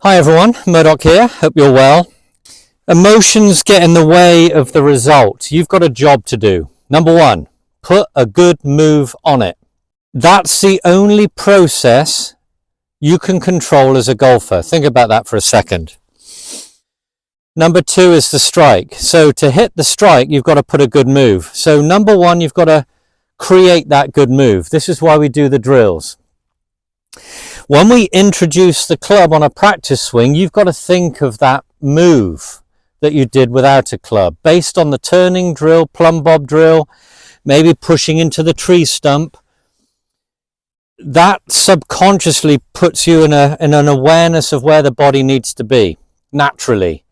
Hi everyone, Murdoch here, hope you're well. Emotions get in the way of the result. You've got a job to do. Number one, put a good move on it. That's the only process you can control as a golfer. Think about that for a second. Number two is the strike. So to hit the strike, you've got to put a good move. So number one, you've got to create that good move. This is why we do the drills. When we introduce the club on a practice swing, you've got to think of that move that you did without a club, based on the turning drill, plumb bob drill, maybe pushing into the tree stump. That subconsciously puts you in an awareness of where the body needs to be, naturally,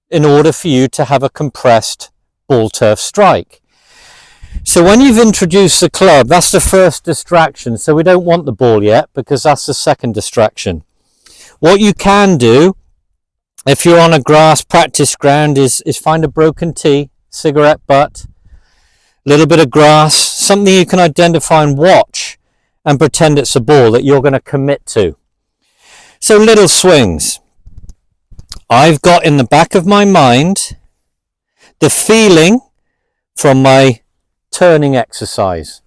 in order for you to have a compressed ball turf strike. So when you've introduced the club, that's the first distraction. So we don't want the ball yet, because that's the second distraction. What you can do, if you're on a grass practice ground, is find a broken tee, cigarette butt, a little bit of grass, something you can identify and watch, and pretend it's a ball that you're going to commit to. So little swings. I've got in the back of my mind the feeling from my turning exercise.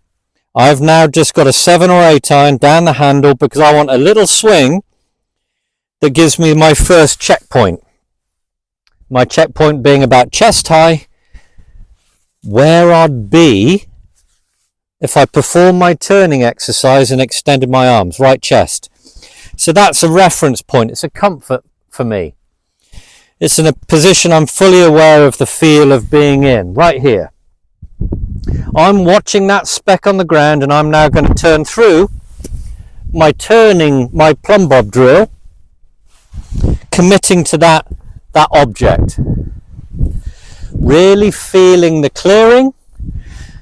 I've now just got a 7 or 8 iron down the handle because I want a little swing that gives me my first checkpoint. My checkpoint being about chest high, where I'd be if I performed my turning exercise and extended my arms, right chest. So that's a reference point. It's a comfort for me. It's in a position I'm fully aware of the feel of being in, right here. I'm watching that speck on the ground, and I'm now going to turn through my plumb bob drill, committing to that object. Really feeling the clearing.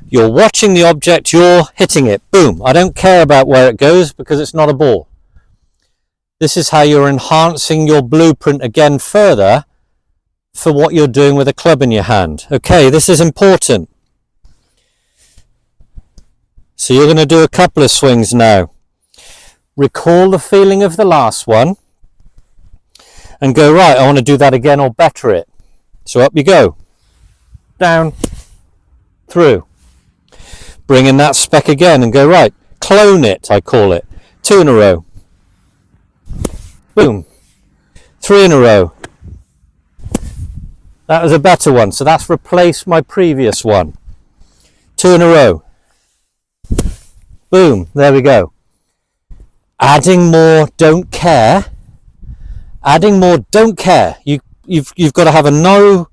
You're watching the object, you're hitting it. Boom. I don't care about where it goes because it's not a ball. This is how you're enhancing your blueprint again further for what you're doing with a club in your hand. Okay, this is important. So you're going to do a couple of swings now. Recall the feeling of the last one and go, right, I want to do that again or better it. So up you go. Down, through. Bring in that speck again and go, right, clone it, I call it. 2 in a row. Boom. 3 in a row. That was a better one, so that's replaced my previous one. 2 in a row. Boom, there we go. Adding more don't care. Adding more don't care. You've got to have a no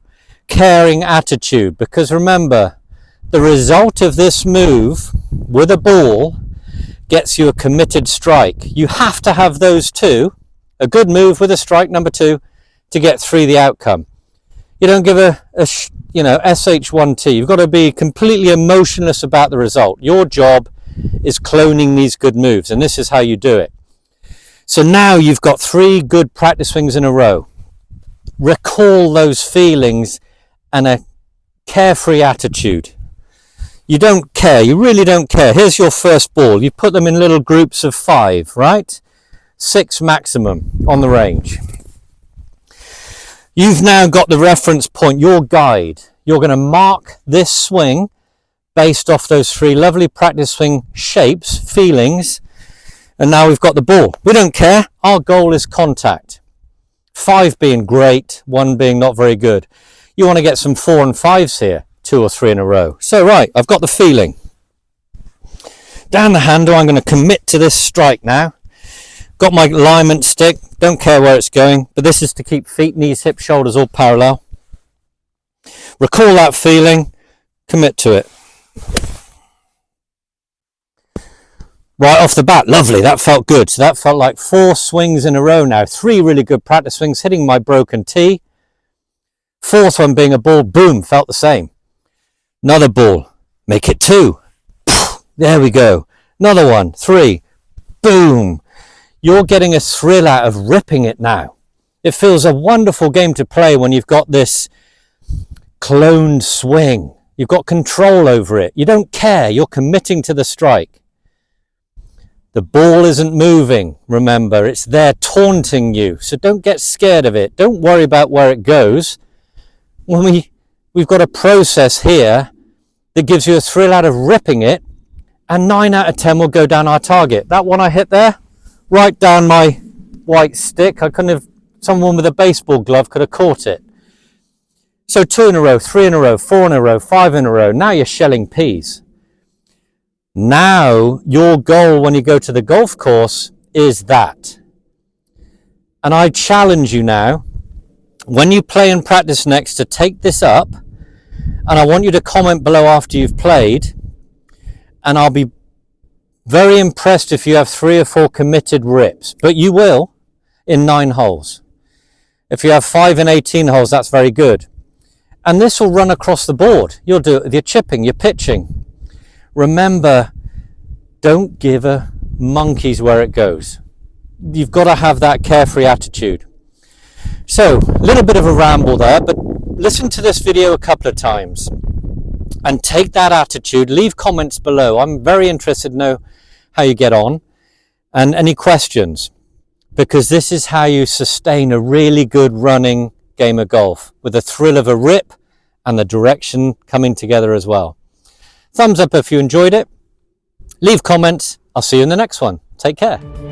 caring attitude, because remember, the result of this move with a ball gets you a committed strike. You have to have those two, a good move with a strike number 2, to get 3 the outcome. You don't give a SH1T. You've got to be completely emotionless about the result. Your job is cloning these good moves, and this is how you do it. So now you've got 3 good practice swings in a row. Recall those feelings and a carefree attitude. You don't care, you really don't care. Here's your first ball. You put them in little groups of 5, right? 6 maximum on the range. You've now got the reference point, your guide. You're going to mark this swing based off those 3 lovely practice swing shapes, feelings, and now we've got the ball. We don't care. Our goal is contact. 5 being great, 1 being not very good. You want to get some 4 and 5s here, 2 or 3 in a row. So right, I've got the feeling. Down the handle, I'm going to commit to this strike now. Got my alignment stick, don't care where it's going, but this is to keep feet, knees, hips, shoulders all parallel. Recall that feeling, commit to it. Right off the bat, lovely, that felt good. So that felt like 4 swings in a row now. 3 really good practice swings, hitting my broken tee. 4th one being a ball, boom, felt the same. Another ball, make it 2. There we go. Another one, 3, boom. You're getting a thrill out of ripping it now. It feels a wonderful game to play when you've got this cloned swing. You've got control over it. You don't care. You're committing to the strike. The ball isn't moving, remember, it's there taunting you. So don't get scared of it. Don't worry about where it goes. When we've got a process here that gives you a thrill out of ripping it, and 9 out of 10 will go down our target. That one I hit there, right down my white stick. I couldn't have, someone with a baseball glove could have caught it. So 2 in a row, 3 in a row, 4 in a row, 5 in a row. Now you're shelling peas. Now your goal when you go to the golf course is that. And I challenge you now, when you play and practice next, to take this up, and I want you to comment below after you've played, and I'll be very impressed if you have 3 or 4 committed rips, but you will in 9 holes. If you have 5 in 18 holes, that's very good. And this will run across the board. You'll do it with your chipping, your pitching. Remember, don't give a monkey's where it goes. You've got to have that carefree attitude. So, a little bit of a ramble there, but listen to this video a couple of times and take that attitude. Leave comments below. I'm very interested to know how you get on and any questions, because this is how you sustain a really good running game of golf with the thrill of a rip and the direction coming together as well. Thumbs up if you enjoyed it. Leave comments. I'll see you in the next one. Take care.